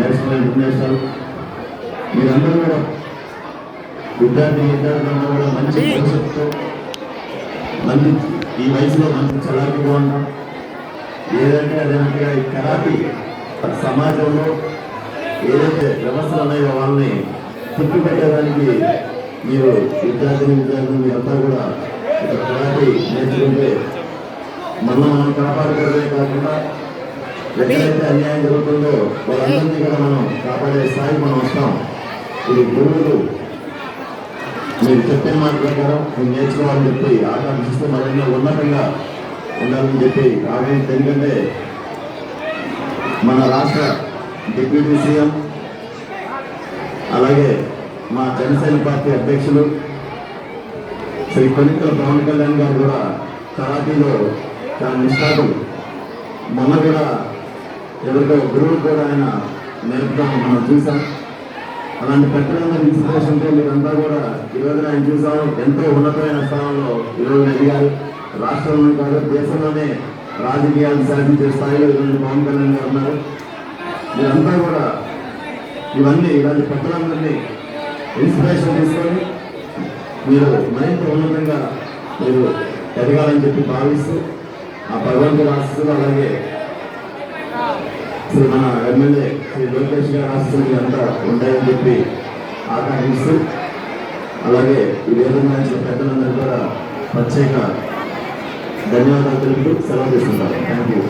National international మీరందరూ కూడా విద్యార్థులందరూ కూడా మంచి భవిష్యత్తుతో మంచి ఈ వయసులో మంచి చలాకీగా ఉన్నాం. ఏదంటే అదేంటగా ఈ కరాటీ సమాజంలో ఏదైతే వ్యవస్థలు ఉన్నాయో వాళ్ళని తిప్పిపెట్టడానికి మీరు విద్యార్థులు మీరంతా కూడా కరాటీ నేర్చుకుంటే మనం కాపాడుకోవడమే కాకుండా ఎక్కడైతే అన్యాయం జరుగుతుందో వాళ్ళందరినీ కూడా మనం కాపాడే స్థాయికి మనం వస్తాం. ఇది గురువులు మీరు చెప్పిన మాట ప్రకారం మీరు నేర్చుకోవాలని చెప్పి ఆకాంక్షిస్తూ మరింత ఉన్నతంగా ఉండాలని చెప్పి ఆకాంక్ష. ఎందుకంటే మన రాష్ట్ర డిప్యూటీ సీఎం అలాగే మా జనసేన పార్టీ అధ్యక్షులు శ్రీ కొనికల పవన్ కళ్యాణ్ గారు కూడా కరాటీలో చాలా నిష్ఠాతులు. మొన్న కూడా ఎవరికో గురువులు కూడా ఆయన నేర్పుతాం మనం చూసాం. అలాంటి పెట్టడంలో ఇన్స్పిరేషన్తో మీరంతా కూడా ఈరోజు ఆయన చూసాం. ఎంతో ఉన్నతమైన స్థానంలో ఈరోజు ఎదిగారు. రాష్ట్రంలో కాదు దేశంలోనే రాజకీయాలు సాధించే స్థాయిలో ఈరోజు పవన్ కళ్యాణ్ గారు ఉన్నారు. మీరంతా కూడా ఇవన్నీ ఇలాంటి పెట్టడంలోని ఇన్స్పిరేషన్ తీసుకొని మీరు మరింత ఉన్నతంగా మీరు ఎదగాలని చెప్పి భావిస్తూ ఆ భగవంతుడు ఆశిస్తులు అలాగే శ్రీ మన ఎమ్మెల్యే శ్రీ లోకేష్ గారి ఆశిస్తులు అంతా ఉంటాయని చెప్పి ఆకాంక్షిస్తూ అలాగే ఈ వేదంగా పెద్దలందరూ కూడా ప్రత్యేక ధన్యవాదాలు తెలుపుతూ సెలవు తీసుకుంటారు. Thank you.